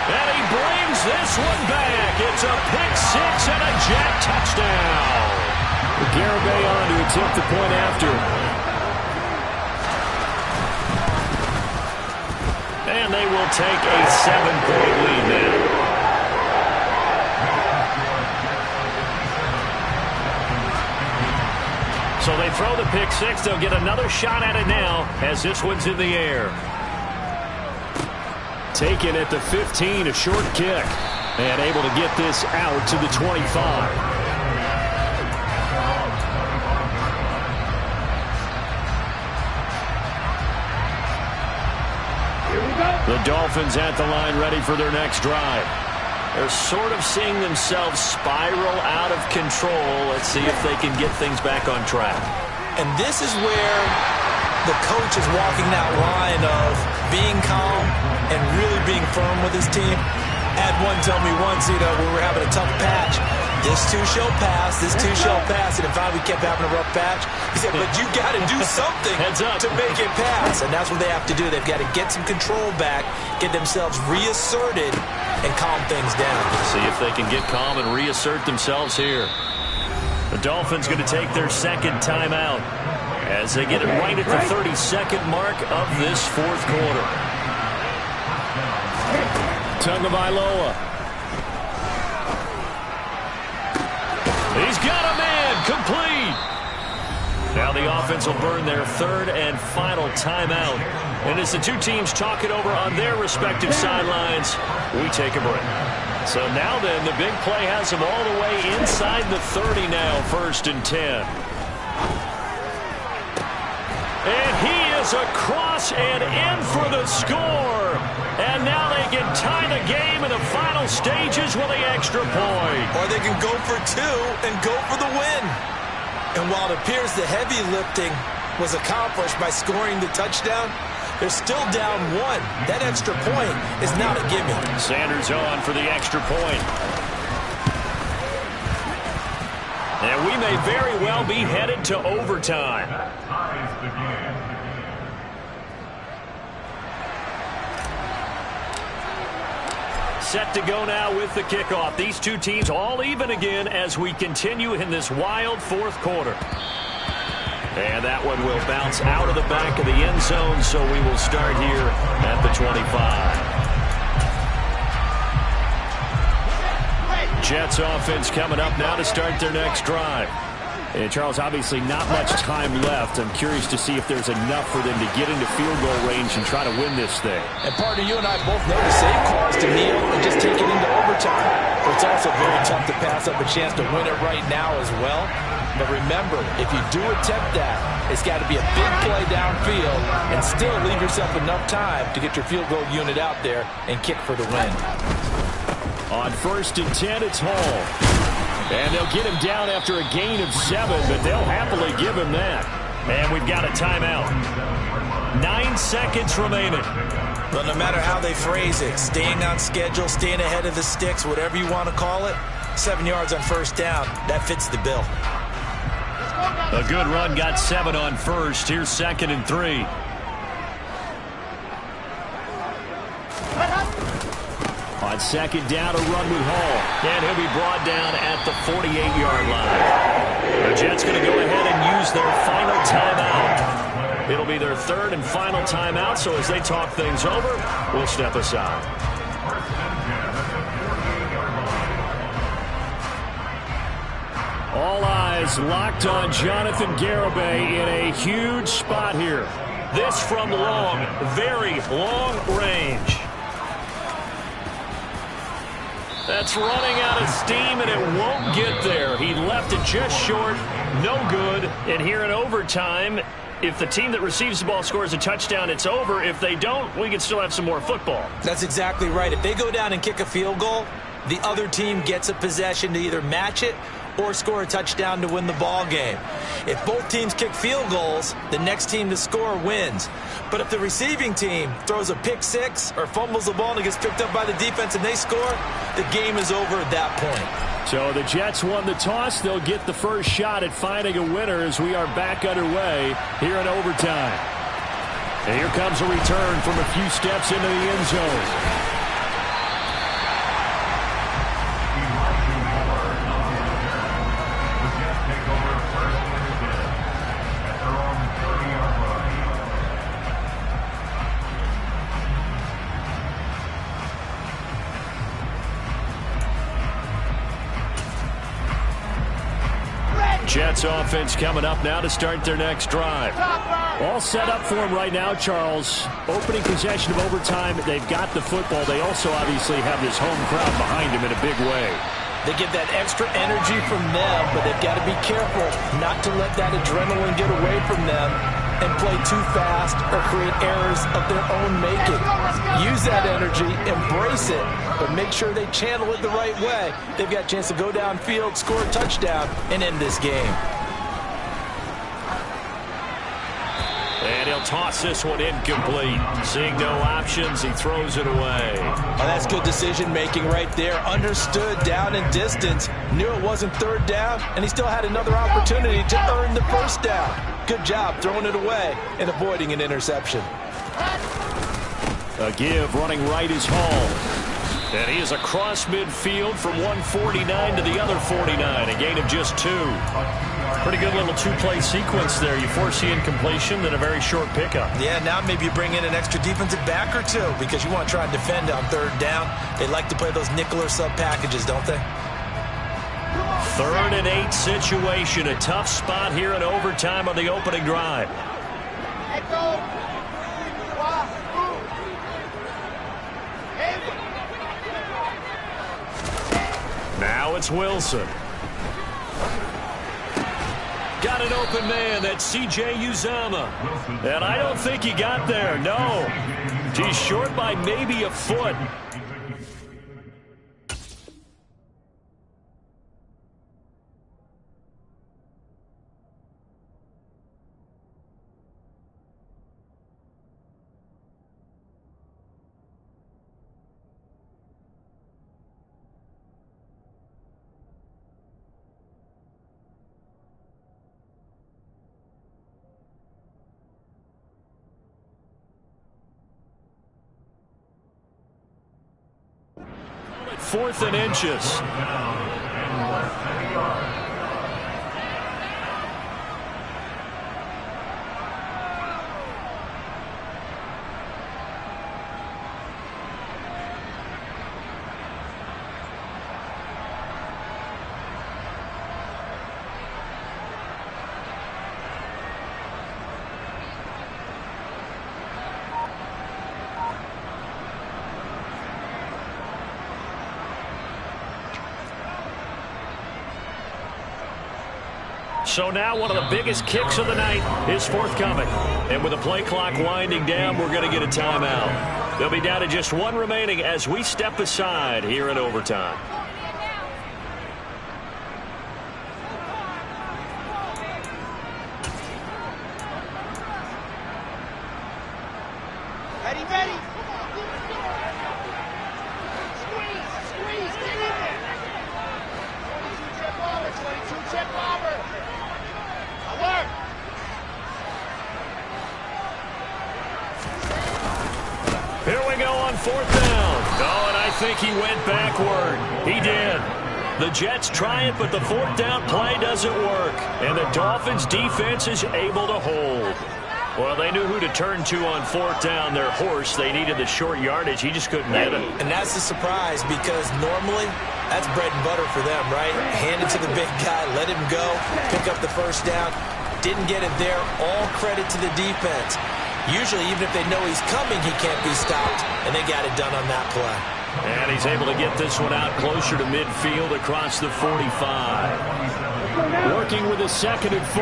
And he brings this one back. It's a pick-6 and a Jet touchdown. Garibay on to attempt the point after. And they will take a 7-point lead now. So they throw the pick-6. They'll get another shot at it now as this one's in the air. Taken at the 15, a short kick. And able to get this out to the 25. The Dolphins at the line ready for their next drive. They're sort of seeing themselves spiral out of control. Let's see if they can get things back on track. And this is where the coach is walking that line of being calm and really being firm with his team. I had one tell me once, we were having a tough patch. This too shall pass, this too shall pass. And finally we kept having a rough patch. He said, but you got to do something to make it pass. And that's what they have to do. They've got to get some control back, get themselves reasserted, and calm things down. See if they can get calm and reassert themselves here. The Dolphins going to take their second timeout as they get it right at the 32nd mark of this fourth quarter. Tagovailoa. He's got a man complete. Now the offense will burn their third and final timeout. And as the two teams talk it over on their respective sidelines, we take a break. So now then, the big play has them all the way inside the 30 now, 1st and 10. And he is across and in for the score. And now they can tie the game in the final stages with the extra point. Or they can go for 2 and go for the win. And while it appears the heavy lifting was accomplished by scoring the touchdown, they're still down 1. That extra point is not a gimme. Sanders on for the extra point. And we may very well be headed to overtime. Set to go now with the kickoff. These two teams all even again as we continue in this wild fourth quarter. And that one will bounce out of the back of the end zone, so we will start here at the 25. Jets offense coming up now to start their next drive. And Charles, obviously not much time left. I'm curious to see if there's enough for them to get into field goal range and try to win this thing. And partner, you and I both know the same calls to kneel and just take it into overtime. But it's also very tough to pass up a chance to win it right now as well. But remember, if you do attempt that, it's got to be a big play downfield and still leave yourself enough time to get your field goal unit out there and kick for the win. On 1st and 10, it's Hall. And they'll get him down after a gain of 7, but they'll happily give him that. And we've got a timeout. 9 seconds remaining. Well, no matter how they phrase it, staying on schedule, staying ahead of the sticks, whatever you want to call it, 7 yards on 1st down, that fits the bill. A good run got 7 on 1st. Here's 2nd and 3. On 2nd down, a run with Hall. And he'll be brought down at the 48-yard line. The Jets going to go ahead and use their final timeout. It'll be their 3rd and final timeout, so as they talk things over, we'll step aside. All eyes locked on Jonathan Garibay in a huge spot here. This from long, very long range. That's running out of steam, and it won't get there. He left it just short, no good. And here in overtime, if the team that receives the ball scores a touchdown, it's over. If they don't, we can still have some more football. That's exactly right. If they go down and kick a field goal, the other team gets a possession to either match it or score a touchdown to win the ball game. If both teams kick field goals, the next team to score wins. But if the receiving team throws a pick 6 or fumbles the ball and it gets picked up by the defense and they score, the game is over at that point. So the Jets won the toss. They'll get the first shot at finding a winner as we are back underway here in overtime. And here comes a return from a few steps into the end zone. Jets offense coming up now to start their next drive. All set up for them right now, Charles. Opening possession of overtime. They've got the football. They also obviously have this home crowd behind them in a big way. They get that extra energy from them, but they've got to be careful not to let that adrenaline get away from them and play too fast or create errors of their own making. Use that energy, embrace it, but make sure they channel it the right way. They've got a chance to go downfield, score a touchdown, and end this game. And he'll toss this one incomplete. Seeing no options, he throws it away. Oh, that's good decision-making right there. Understood down and distance. Knew it wasn't third down, and he still had another opportunity to earn the first down. Good job throwing it away and avoiding an interception. A give running right is Hall. And he is across midfield from 149 to the other 49. A gain of just 2. Pretty good little two-play sequence there. You force the incompletion, then a very short pickup. Yeah, now maybe you bring in an extra defensive back or two because you want to try and defend on third down. They like to play those nickel or sub packages, don't they? 3rd and 8 situation. A tough spot here in overtime on the opening drive. Now it's Wilson. Got an open man. That's C.J. Uzama. And I don't think he got there. No. He's short by maybe a foot. Fourth and inches. So now one of the biggest kicks of the night is forthcoming. And with the play clock winding down, we're going to get a timeout. They'll be down to just 1 remaining as we step aside here in overtime. Ready, ready. Squeeze, get in there. 22 check bomber, 22 check bomber. Alert. Here we go on 4th down. Oh, and I think he went backward. He did. The Jets try it, but the 4th down play doesn't work. And the Dolphins defense is able to hold. Well, they knew who to turn to on 4th down. Their horse, they needed the short yardage. He just couldn't get it. And that's a surprise because normally that's bread and butter for them, right? Hand it to the big guy, let him go, pick up the first down. Didn't get it there. All credit to the defense. Usually, even if they know he's coming, he can't be stopped, and they got it done on that play. And he's able to get this one out closer to midfield across the 45. Working with a 2nd and 4.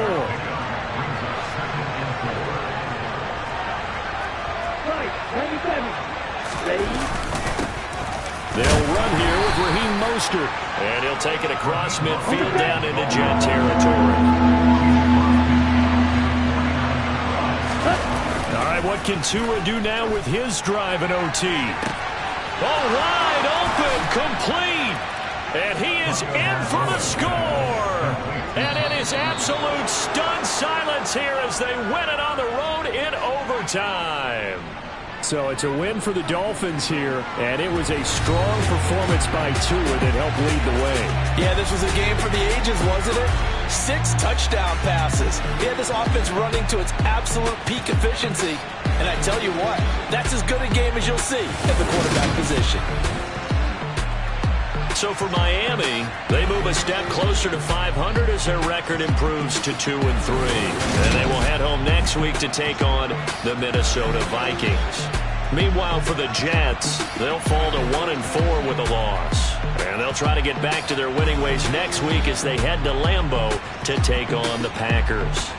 They'll run here with Raheem Mostert. And he'll take it across midfield down into Jet territory. All right, what can Tua do now with his drive in OT? Oh, wide open, complete. And he is in for the score. And it is absolute stunned silence here as they win it on the road in overtime. So it's a win for the Dolphins here, and it was a strong performance by Tua that helped lead the way. Yeah, this was a game for the ages, wasn't it? 6 touchdown passes. He had this offense running to its absolute peak efficiency. And I tell you what, that's as good a game as you'll see at the quarterback position. So for Miami, they move a step closer to 500 as their record improves to 2-3. And they will head home next week to take on the Minnesota Vikings. Meanwhile, for the Jets, they'll fall to 1-4 with a loss. And they'll try to get back to their winning ways next week as they head to Lambeau to take on the Packers.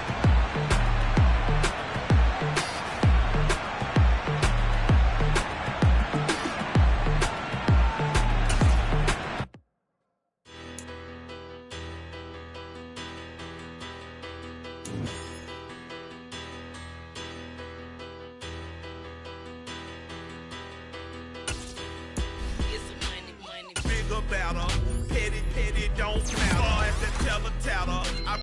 that tell a tattle.